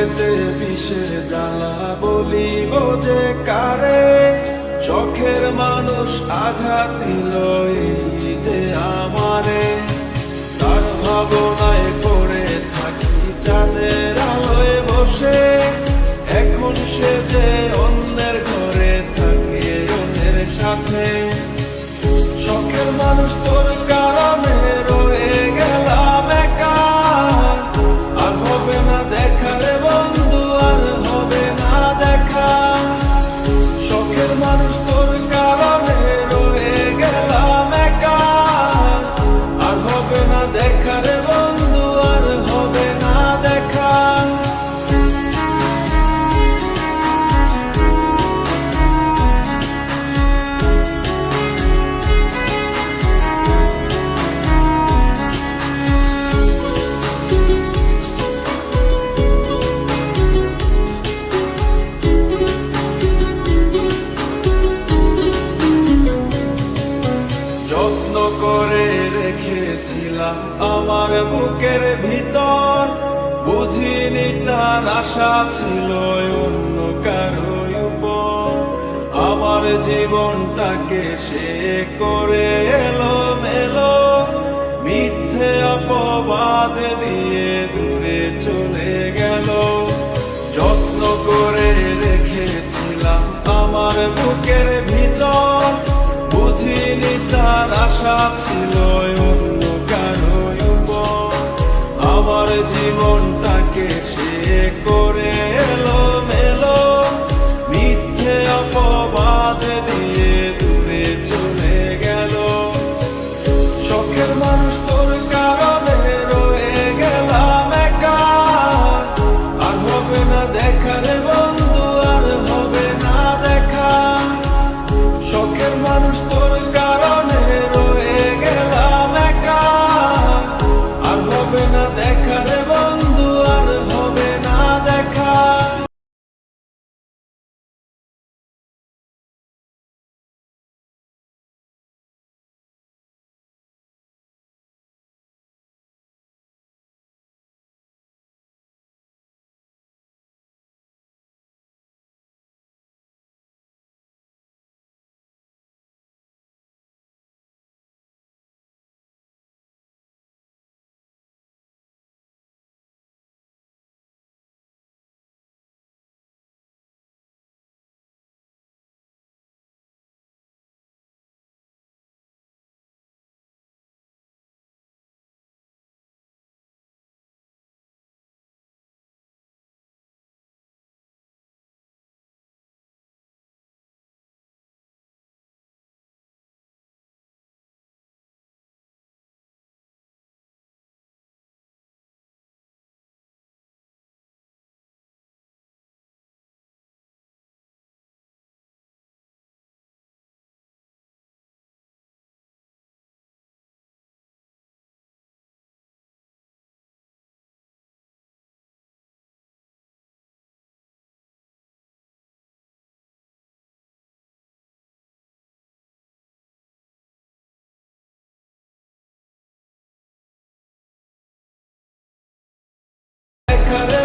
হৃদয়েতে বিষের জ্বালা বলিব যে কারে, শখের মানুষ আঘাত দিল এই যে আমারে। তার ভাবনায় পড়ে থাকি চাঁদের আলোয় বসে, এখন সে যে অন্যের ঘরে থাকে অন্যের সাথে। শখের মানুষ তোর কারণে রয়ে গেলাম একা, আর হবে না দেখা রে বন্ধু, আর হবে না দেখা। শখের মানুষ তোর কারণে রয়ে গেলাম একা, আর হবে না দেখা রে বন্ধু, আর হবে না দেখা। যত্ন করে রেখেছিলাম আমার বুকের ভিতর, বুঝিনি তার আশা ছিল অন্য কারো উপর। আমার জীবনটাকে সে করে এলো মেলো, মিথ্যে অপবাদ দিয়ে দূরে চলে গেল। যত্ন করে রেখেছিলাম আমার বুকের ভিতর, বুঝিনি তার আশা ছিল অন্য কারো উপর। আমার জীবনটাকে সে করে এলো মেলো, মিথ্যে অপবাদ দিয়ে দূরে চলে গেল। শখের মানুষ তোর কারণে রয়ে গেলাম একা, আর হবে না দেখা রে বন্ধু, আর হবে না দেখা। শখের মানুষ তোর কারণে রয়ে গেলাম একা, আর হবে না দেখা রে বন্ধু, আর হবে না দেখা। দেখা রে